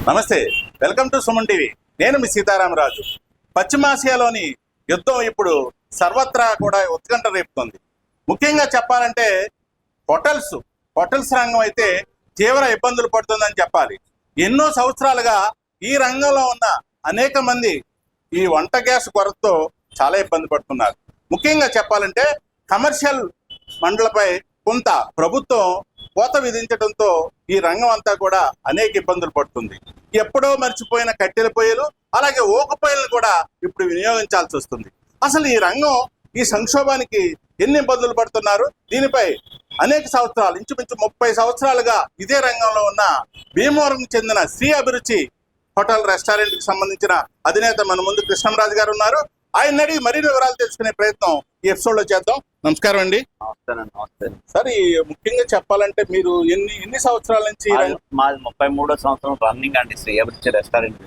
నమస్తే, welcome to Suman TV. నేను మీ సీతారామరాజు. పశ్చిమాసియాలోని యుద్ధం ఇప్పుడు సర్వత్రా కూడా ఉత్కంఠ రేపుతోంది. ముఖ్యంగా చెప్పాలంటే హోటల్స్ రంగం అయితే తీవ్ర ఇబ్బందులు పడుతుందని చెప్పాలి. ఎన్నో సంవత్సరాలుగా ఈ రంగంలో ఉన్న అనేక మంది ఈ వంట గ్యాస్ కొరతతో చాలా ఇబ్బంది పడుతున్నారు. ముఖ్యంగా చెప్పాలంటే కమర్షియల్ మండలపై కొంత ప్రభుత్వం కోత విధించడంతో ఈ రంగం అంతా కూడా అనేక ఇబ్బందులు పడుతుంది. ఎప్పుడో మర్చిపోయిన కట్టెల పొయ్యిలు, అలాగే ఊక పొయ్యిలను కూడా ఇప్పుడు వినియోగించాల్సి వస్తుంది. అసలు ఈ రంగం ఈ సంక్షోభానికి ఎన్ని ఇబ్బందులు పడుతున్నారు? దీనిపై అనేక సంవత్సరాలు, ఇంచుమించు 30 సంవత్సరాలుగా ఇదే రంగంలో ఉన్న భీమవరం చెందిన శ్రీ అభిరుచి హోటల్ రెస్టారెంట్ కి సంబంధించిన అధినేత మన ముందు కృష్ణంరాజు గారు ఉన్నారు. ఆయన అడిగి మరిన్ని వివరాలు తెలుసుకునే ప్రయత్నం ఈ ఎపిసోడ్ లో చేద్దాం. నమస్కారం అండి. నమస్తే సార్, ఈ ముఖ్యంగా చెప్పాలంటే మీరు ఎన్ని సంవత్సరాల నుంచి? మాది 33వ సంవత్సరం రన్నింగ్ అండి శ్రీ అభిరుచి రెస్టారెంట్.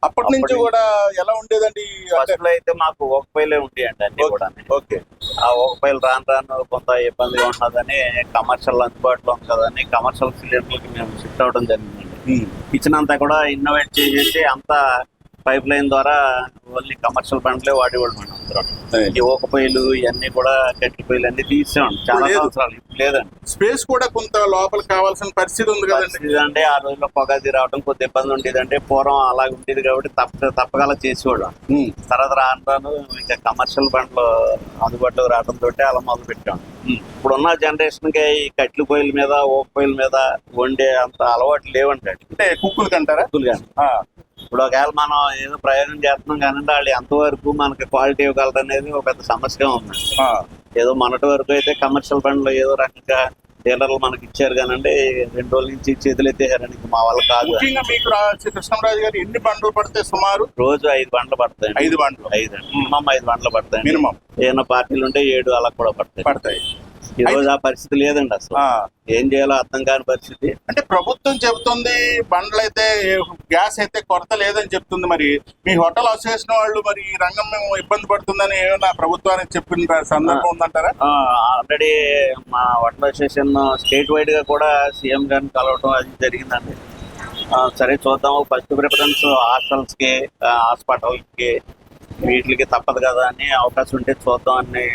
అప్పటి నుంచి కూడా ఎలా ఉండేదండి? ఫస్ట్ లో అయితే మాకు ఒక పైలే ఉండేయండి అన్ని కూడా. ఓకే. ఆ ఒక పైలు రాను కొంత ఇబ్బందిగా ఉన్నదని కమర్షియల్ అందుబాటులో ఉంది కదని కమర్షియల్ సిలిండర్లకి మేము షిఫ్ట్ అవడం జరిగిందండి. కిచెన్ అంతా కూడా ఇన్నోవేట్ చేసేసి అంతా పైప్ లైన్ ద్వారా ఓన్లీ కమర్షియల్ బండ్లే వాడేవాళ్ళు మనం అందరం. ఈ ఊక పొయ్యిలు ఇవన్నీ కూడా కట్టెల పొయ్యిలు అన్ని తీసేవాడి చాలా సంవత్సరాలు. లేదండి, స్పేస్ కూడా కొంత లోపల కావాల్సిన పరిస్థితి ఉంది కదండి. అంటే ఆ రోజుల్లో పొగది రావడం కొద్ది ఇబ్బంది ఉండేది. అంటే పూర్వం అలాగ ఉండేది కాబట్టి తప్పగల చేసేవాళ్ళం. తర్వాత రాను ఇంకా కమర్షియల్ బండ్లు అందుబాటులో రావడంతో అలా మొదలు పెట్టాం. ఇప్పుడున్న జనరేషన్ కి ఈ కట్టెల పొయ్యిల మీద ఊక పొయ్యిల మీద వండే అంత అలవాటు లేవండి. అంటే కుక్కులు కంటారా? కుక్కులు కానీ ఇప్పుడు ఒకవేళ మనం ఏదో ప్రయోజనం చేస్తున్నాం కానీ వాళ్ళు ఎంతవరకు మనకి క్వాలిటీ ఇవ్వగలరు అనేది ఒక పెద్ద సమస్యగా ఉంది. ఏదో మొన్నటి వరకు అయితే కమర్షియల్ బండ్లు ఏదో రకంగా డీలర్లు మనకి ఇచ్చారు కానండి, 2 రోజుల నుంచి చేతులు ఎత్తేసారని మా వల్ల కాదు. మీకు కృష్ణంరాజు గారు ఎన్ని బండ్లు పడతాయి సుమారు? రోజు 5 బండ్లు పడతాయి. 5 బండ్లు? 5 మినిమం 5 బండ్లు పడతాయి. మినిమం ఏమైనా పార్టీలు ఉంటే 7 అలా కూడా పడతాయి. ఈ రోజు ఆ పరిస్థితి లేదండి. అసలు ఏం చేయాలో అర్థం కాని పరిస్థితి. అంటే ప్రభుత్వం చెబుతుంది బండ్లు అయితే గ్యాస్ అయితే కొరత లేదని చెప్తుంది. మరి మీ హోటల్ అసోసియేషన్ వాళ్ళు మరి ఈ రంగం మేము ఇబ్బంది పడుతుందని ఏమైనా ప్రభుత్వానికి చెప్పిన సందర్భం ఉందంటారా? ఆల్రెడీ మా హోటల్ అసోసియేషన్ స్టేట్ వైడ్ గా కూడా సీఎం గారిని కలవడం అది జరిగిందండి. సరే చూద్దాము, ఫస్ట్ ప్రిఫరెన్స్ హాస్టల్స్ కి హాస్పిటల్ కి వీటికి తప్పదు కదా అని, అవకాశం ఉంటే చూద్దాం అని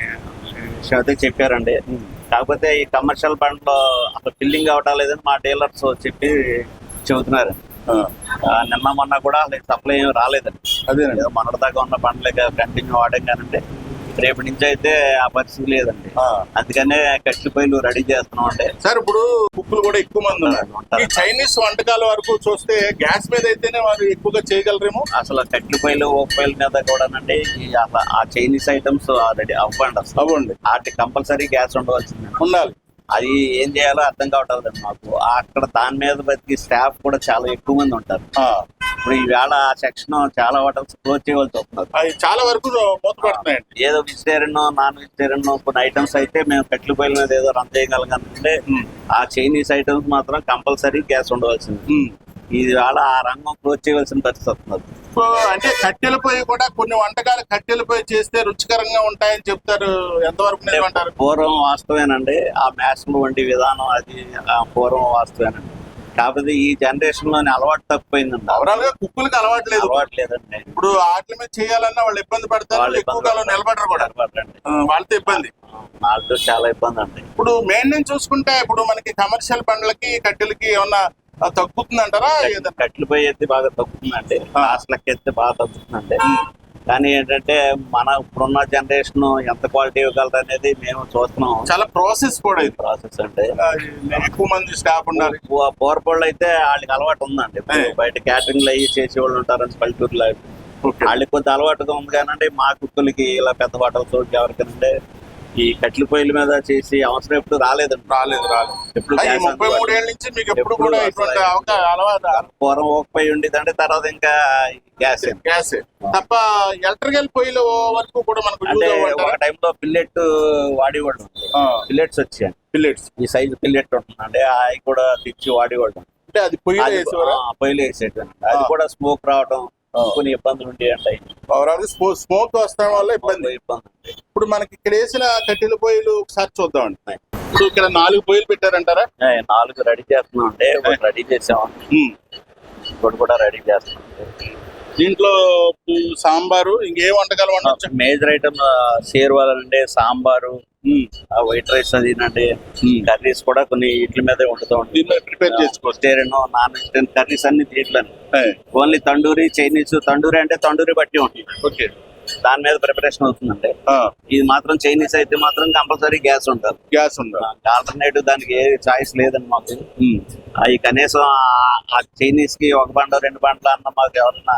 విషయం అయితే చెప్పారండి. కాకపోతే ఈ కమర్షియల్ బండ్లో అసలు ఫిల్లింగ్ అవటం లేదని మా డీలర్స్ చెప్పి చెబుతున్నారు. నిన్న మొన్న కూడా అసలు సప్లై ఏమి రాలేదండి. అదే మొన్నటి దాకా ఉన్న బండ్లే కంటిన్యూ వాడాం కానండి. రేపటి నుంచి అయితే ఆ పరిస్థితి లేదండి. అందుకనే కట్టెల పొయ్యిలు రెడీ చేస్తున్నాం అండి. సార్, ఇప్పుడు కుక్కులు కూడా ఎక్కువ మంది ఉన్నారు. ఈ చైనీస్ వంటకాల వరకు చూస్తే గ్యాస్ మీద అయితేనే వారు ఎక్కువగా చేయగలరేమో. అసలు కట్టెల పొయ్యిలు ఊక పొయ్యిల మీద కూడానండి అసలు ఆ చైనీస్ ఐటమ్స్ ఆల్రెడీ అవ్వండి వాటి కంపల్సరీ గ్యాస్ ఉండాలి. అది ఏం చేయాలో అర్థం కావట్లేదండి మాకు. అక్కడ దాని మీద బతికి స్టాఫ్ కూడా చాలా ఎక్కువ మంది ఉంటారు. ఇప్పుడు ఈవేళ ఆ సెక్షన్ చాలా హోటల్స్ క్లోజ్ చేయవలసి వస్తున్నారు. చాలా వరకు మూతపడుతున్నాయండి. ఏదో వెజిటేరియన్ నాన్ వెజిటేరియన్ కొన్ని ఐటమ్స్ అయితే మేము కట్టెల పొయ్యిల మీద ఏదో రన్ చేయగలగానంటే ఆ చైనీస్ ఐటమ్స్ మాత్రం కంపల్సరీ గ్యాస్ ఉండవలసింది. ఈవేళ ఆ రంగం క్లోజ్ చేయవలసిన పరిస్థితి వస్తున్నారు. అంటే కట్టెల పొయ్యి కూడా కొన్ని వంటకాలు కట్టెల పొయ్యి చేస్తే రుచికరంగా ఉంటాయని చెప్తారు. ఎంతవరకు నిజమంటారు? పూర్వం వాస్తవేనండి. ఆ మ్యాథ్స్లు వంటి విధానం అది పూర్వం వాస్తవేనండి. కాకపోతే ఈ జనరేషన్ లోని అలవాటు తప్పిపోయిందండి. ఓవరాల్ గా కుక్కులకి అలవాటు లేదండి. ఇప్పుడు వాటి మీద చేయాలన్నా వాళ్ళు ఇబ్బంది పడతారు, ఎక్కువ కాలం నిలబడరు కూడా. వాళ్ళతో ఇబ్బంది, వాళ్ళతో చాలా ఇబ్బంది అండి. ఇప్పుడు మెయింటెనెన్స్ చూసుకుంటే ఇప్పుడు మనకి కమర్షియల్ బండ్లకి కట్టెలకి ఏమన్నా తగ్గుతుందంటారా? కట్టెలు పొయ్యి అయితే బాగా తగ్గుతుందండి, లాస్ట్లకి అయితే బాగా తగ్గుతుందండి. కానీ ఏంటంటే మన ఇప్పుడున్న జనరేషన్ ఎంత క్వాలిటీ ఇవ్వగలరు అనేది మేము చూస్తున్నాం. చాలా ప్రాసెస్ కూడా ప్రాసెస్ అంటే ఎక్కువ మంది స్టాఫ్ ఉండాలి. పోరపళ్ళు అయితే వాళ్ళకి అలవాటు ఉందండి. బయట క్యాటరింగ్ అయ్యి చేసేవాళ్ళు ఉంటారని పల్లెటూరులో వాళ్ళకి కొంత అలవాటుగా ఉంది. కానీ మా కుక్కలకి ఇలా పెద్ద హోటల్స్ ఎవరికైనా ఈ కట్టెల పొయ్యిల మీద చేసి అవసరం ఎప్పుడు రాలేదు. ఎప్పుడు 33 ఏళ్ళ నుంచి మీకు ఎప్పుడు కూడా అలవాటు? పూర్వం ఒక పొయ్యి ఉండేది అంటే తర్వాత ఇంకా గ్యాస్ తప్ప ఎలక్ట్రికల్ పొయ్యిల వరకు కూడా మనకు అంటే ఒక టైంలో పిల్లెట్ వాడేవాళ్ళు. పిల్లెట్స్ వచ్చాయండి. ఈ సైజు పిల్లెట్ ఉంటుందండి, అవి కూడా తెచ్చి వాడేవాళ్ళు. అంటే అది పొయ్యిలు వేసేటండి. అది కూడా స్మోక్ రావడం కొన్ని ఇబ్బందులు ఉంటాయి. స్మోక్ వస్తాం వల్ల ఇబ్బంది. ఇప్పుడు మనకి ఇక్కడ వేసిన కట్టెల పొయ్యిలు ఒకసారి చూద్దామండి. ఇప్పుడు ఇక్కడ 4 పొయ్యిలు పెట్టారంటారా? 4 రెడీ చేస్తున్నాం అండి. రెడీ చేసాము. ఇంకోటి కూడా రెడీ చేస్తాం. దీంట్లో సాంబారు ఇంకేం వంటకాలు వండొచ్చు? మేజర్ ఐటమ్ షేర్వాలండి, సాంబారు, వైట్ రైస్ అదినండి, కర్రీస్ కూడా కొన్ని ఇట్ల మీదే వండుతూ ఉంటాం. దీని మీద ప్రిపేర్ చేసుకోవచ్చు. వెజిటేరియన్, నాన్ వెజిటేరియన్ కర్రీస్ అన్ని దీంట్లో. Only tandoori, Chinese. తండూరి అంటే తండూరి బట్టి ఉంటుంది, ఓకే, దాని మీద ప్రిపరేషన్ అవుతుందండి. ఇది మాత్రం చైనీస్ అయితే మాత్రం కంపల్సరీ గ్యాస్ ఉంటుంది. గ్యాస్ ఉండదు, ఆల్టర్నేటివ్ దానికి ఏ చాయిస్ లేదండి మాకు. అవి కనీసం ఆ చైనీస్ కి ఒక బండ 2 బండ్లు అన్న మాకు ఎవరన్నా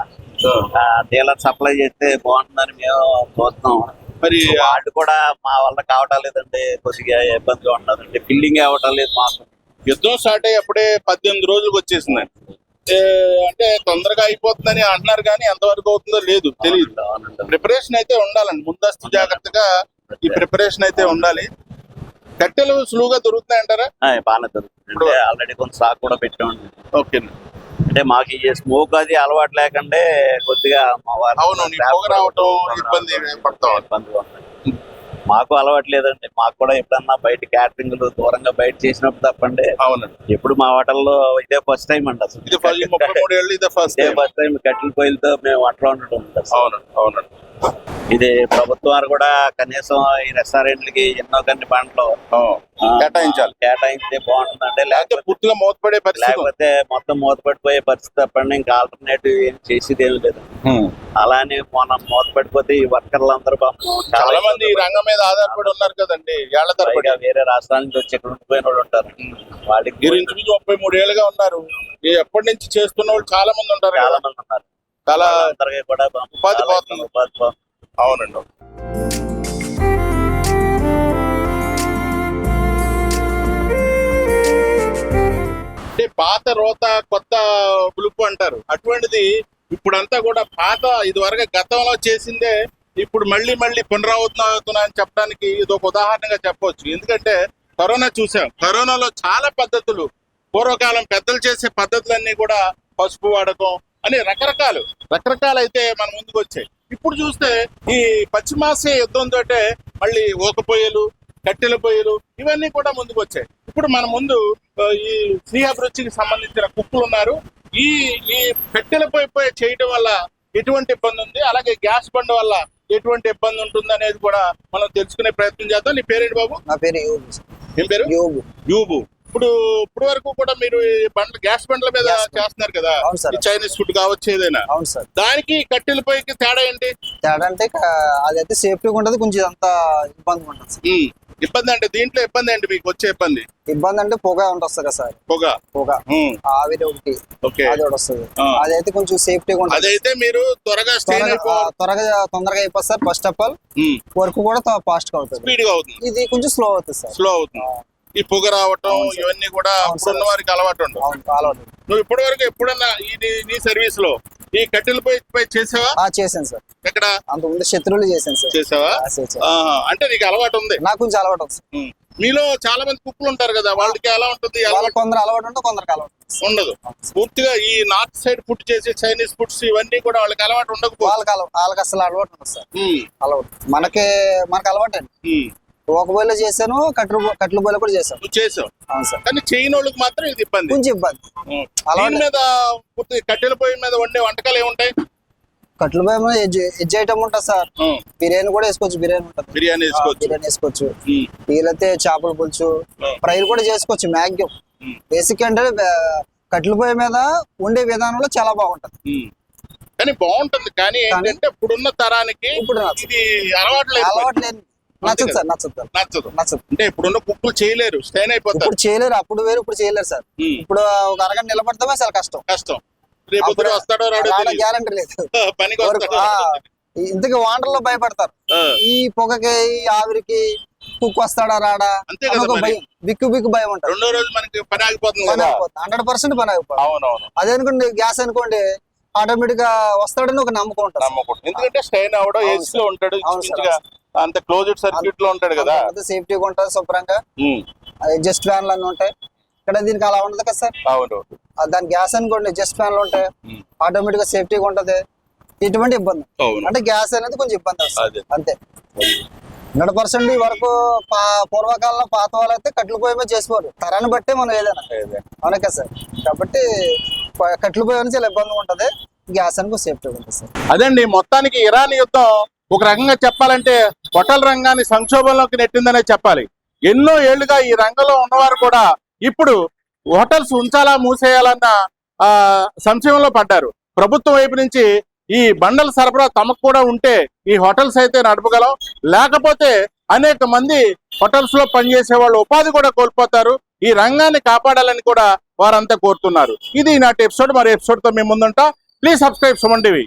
డీలర్ సప్లై చేస్తే బాగుంటుందని మేము చూస్తాం. మరి వాళ్ళు కూడా మా వల్ల కావటం లేదండి, కొద్దిగా ఇబ్బందిగా ఉన్నదండి, ఫిల్లింగ్ అవ్వటం లేదు మాకు. యుద్ధం స్టార్ట్ అయ్యి అప్పుడే 18 రోజులకు వచ్చేసింది. అంటే తొందరగా అయిపోతుందని అంటున్నారు, కానీ ఎంతవరకు అవుతుందో లేదు, తెలియదు. ప్రిపరేషన్ అయితే ఉండాలండి, ముందస్తు జాగ్రత్తగా ఈ ప్రిపరేషన్ అయితే ఉండాలి. కట్టెలు సులువుగా దొరుకుతున్నాయి అంటారా? బాగానే దొరుకుతుంది, ఆల్రెడీ కొంత స్టాక్ కూడా పెట్టామండి. ఓకే, అంటే మాకు ఈ స్మోక్ అది అలవాటు లేకంటే కొద్దిగా మా వారు అవును, పొగ రావటం ఇబ్బంది పడతాం. ఇబ్బందిగా ఉంది. మాకు అలవాటు లేదండి, మాకు కూడా ఎప్పుడన్నా బయట క్యాటరింగ్లు దూరంగా బయట చేసినప్పుడు తప్పండి. అవునండి, ఎప్పుడు మా హోటల్లో ఇదే ఫస్ట్ టైం అండి అసలు. ఇది 33 ఏళ్ళు ఇదే ఫస్ట్ టైం కట్టెల పొయ్యిలతో మేము వంటలు ఉండటం ఉంది అసలు. అవునండి, అవునండి. ఇది ప్రభుత్వం వారు కూడా కనీసం ఈ రెస్టారెంట్లకి ఎన్నో కొన్ని బండ్లు కేటాయించితే బాగుంటుందండి. లేకపోతే పూర్తిగా మూతపడే పరిస్థితి, లేకపోతే మొత్తం మూతపడిపోయే పరిస్థితి తప్పండి, ఇంకా ఆల్టర్నేటివ్ ఏం చేసేది ఏమి లేదు. అలానే మనం మూతపడిపోతే ఈ వర్కర్లు అందరూ చాలా మంది ఈ రంగం మీద ఆధారపడి ఉన్నారు కదండి, ఏళ్ల తరబడి. వేరే రాష్ట్రాల నుంచి వచ్చి ఇక్కడ ఉండిపోయిన వాళ్ళు ఉంటారు. వాళ్ళకి 33 ఏళ్ళుగా ఉన్నారు, ఎప్పటి నుంచి చేస్తున్న వాళ్ళు చాలా మంది ఉంటారు. చాలా మంది ఉన్నారు, చాలా అందరికీ కూడా ఉపాధి పోతుంది. ఉపాధి పోతుంది. అవునండి. అంటే పాత రోత కొత్త పులుపు అంటారు, అటువంటిది ఇప్పుడంతా కూడా పాత ఇదివరకు గతంలో చేసిందే ఇప్పుడు మళ్ళీ మళ్ళీ పునరావృతం అని చెప్పడానికి ఇది ఒక ఉదాహరణగా చెప్పవచ్చు. ఎందుకంటే కరోనా చూసాం, కరోనాలో చాలా పద్ధతులు, పూర్వకాలం పెద్దలు చేసే పద్ధతులన్నీ కూడా పసుపు వాడకం అని రకరకాలు అయితే మన ముందుకు వచ్చాయి. ఇప్పుడు చూస్తే ఈ పశ్చిమాసియా యుద్ధంతో మళ్ళీ ఓక పొయ్యలు, కట్టెల పొయ్యలు ఇవన్నీ కూడా ముందుకు వచ్చాయి. ఇప్పుడు మన ముందు ఈ శ్రీహభిరుచికి సంబంధించిన కుక్కులు ఉన్నారు. ఈ ఈ కట్టెల పొయ్యి చేయటం వల్ల ఎటువంటి ఇబ్బంది ఉంది, అలాగే గ్యాస్ బండ్ వల్ల ఎటువంటి ఇబ్బంది ఉంటుంది అనేది కూడా మనం తెలుసుకునే ప్రయత్నం చేద్దాం. నీ పేరేంటి బాబు? నా పేరు యూబు. ఏం పేరు? యూబు. యూబు. ఇప్పుడు వరకు కూడా మీరు గ్యాస్ బండ్ల మీద చేస్తున్నారు కదా, ఈ చైనీస్ ఫుడ్ కావచ్చు ఏదైనా. అవును సార్. దానికి కట్టెల పొయ్యికి తేడా ఏంటి? తేడా అంటే అదైతే సేఫ్టీగా ఉంటది, కొంచెం అంత ఇబ్బంది ఉంటుంది. ఇబ్బంది అంటే దీంట్లో ఇబ్బంది ఏంటి మీకు వచ్చే ఇబ్బంది? ఇబ్బంది అంటే పొగ ఉంటుంది కదా సార్, పొగ ఆవిరి ఒకటి అది ఒకటి వస్తుంది. అదైతే కొంచెం సేఫ్టీగా ఉంటుంది. అదైతే మీరు తొందరగా అయిపోతుంది sir. First of all work కూడా ఫాస్ట్ గా అవుతుంది, స్పీడ్ గా అవుతుంది. ఇది కొంచెం స్లో అవుతుంది సార్. స్లో అవుతుంది. ఈ పొగ రావటం ఇవన్నీ కూడా ఉన్న వారికి అలవాటు ఉండవు. నువ్వు ఇప్పటి వరకు ఎప్పుడన్నా నీ సర్వీస్ లో ఈ కట్టెల పొయ్యి చేసావా? చేశాను సార్. ఎక్కడ? అంతకుముందు శత్రువులు చేశాను సార్. చేసావా? అంటే నీకు అలవాటు ఉంది? నాకు కొంచెం అలవాటు ఉంది. మీలో చాలా మంది కుక్కులు ఉంటారు కదా, వాళ్ళకి ఎలా ఉంటుంది? కొందరు అలవాటు ఉంటుంది, కొందరికి అలవాటు ఉండదు. పూర్తిగా ఈ నార్త్ సైడ్ ఫుడ్ చేసే చైనీస్ ఫుడ్స్ ఇవన్నీ కూడా వాళ్ళకి అలవాటు ఉండకపోతే వాళ్ళకి అసలు అలవాటు ఉండదు సార్. అలవాటు మనకి అలవాటు అండి. ఒక బొయ్యిలో చేశాను, కట్టెల బొయ్యిలో కూడా చేశాను. నువ్వు చేసావు? అవును సార్. కానీ చేయని వాళ్ళకి మాత్రం ఇది ఇబ్బంది, కొంచెం ఇబ్బంది. దీని మీద కట్టెల పొయ్యి మీద వండే వంటకాలు ఏముంటాయి? కట్టెల పొయ్యి మీద ఎజ్ ఐటమ్ ఉంటుంది సార్. బిర్యానీ కూడా వేసుకోవచ్చు, బిర్యానీ ఉంటుంది, బిర్యానీ వేసుకోవచ్చు. వీలైతే చేపల పులుసు, ఫ్రైలు కూడా చేసుకోవచ్చు. మ్యాక్సిమం బేసిక్ అంటే కట్టెల పొయ్యి మీద వండే విధానంలో చాలా బాగుంటది, కానీ బాగుంటుంది. కానీ ఏంటంటే ఇప్పుడున్న తరానికి ఇప్పుడు ఇది అలవాటు లేదు. నచ్చదు సార్, నచ్చదు. అంటే ఇప్పుడున్న కుక్కులు చేయలేరు, స్టైన్ అయిపోతారు. ఇప్పుడు చేయలేరు, అప్పుడు వేరు, ఇప్పుడు చేయలేరు సార్. ఇప్పుడు ఒక అరగంట నిలబడతామే సార్, కష్టం. రేపు వస్తాడో రాడో గ్యారంటీ లేదు. పనికి ఇంతకీ వాంటర్లో భయపడతారు, ఈ పొగకి, ఈ ఆవిరికి కుక్ వస్తాడా రాడా భయం, బిక్కు భయం ఉంటారు. రెండో రోజు మనకి పని ఆగిపోతుంది, 100% పని ఆగిపోతుంది. అదే అనుకోండి, గ్యాస్ అనుకోండి, ఆటోమేటిక్ గా వస్తాడని ఒక నమ్మకం ఉంటుంది. ఎందుకంటే స్టైన్ అవడం, ఏసీ లో ఉంటాడు, అంత క్లోజ్డ్ సర్క్యూట్ లో ఉంటాడు కదా, సేఫ్టీగా ఉంటుంది, శుభ్రంగా. జస్ట్ ఫ్యాన్లు అన్నీ ఉంటాయి. ఇక్కడ దీనికి అలా ఉండదు కదా సార్. దాని గ్యాస్ అనుకోండి, జస్ట్ ఫ్యాన్లు ఉంటాయి, ఆటోమేటిక్ గా సేఫ్టీగా ఉంటది, ఎటువంటి ఇబ్బంది. అంటే గ్యాస్ అనేది కొంచెం ఇబ్బంది వస్తుంది అంతే. 100% వరకు పూర్వకాలంలో పాత వాళ్ళు అయితే కట్టెల పొయ్యి మీద చేసిపోరు, తరాన్ని బట్టే మనం ఏదైనా అవునా కదా సార్. కాబట్టి కట్లు పోయే నుంచి చాలా ఇబ్బందిగా ఉంటది, గ్యాస్ అనుకో సేఫ్టీ ఉంటుంది సార్. అదండి, మొత్తానికి ఇరాన్ యుద్ధం ఒక రకంగా చెప్పాలంటే హోటల్ రంగాన్ని సంక్షోభంలోకి నెట్టిందనే చెప్పాలి. ఎన్నో ఏళ్లుగా ఈ రంగంలో ఉన్నవారు కూడా ఇప్పుడు హోటల్స్ ఉంచాలా మూసేయాలన్న సంశయంలో పడ్డారు. ప్రభుత్వం వైపు నుంచి ఈ బండల సరఫరా తమకు కూడా ఉంటే ఈ హోటల్స్ అయితే నడపగలం, లేకపోతే అనేక మంది హోటల్స్ లో పనిచేసే వాళ్ళు ఉపాధి కూడా కోల్పోతారు. ఈ రంగాన్ని కాపాడాలని కూడా వారంతా కోరుతున్నారు. ఇది నాటి ఎపిసోడ్. మరి ఎపిసోడ్ తో మేము ముందుంటా. Please subscribe Suman TV.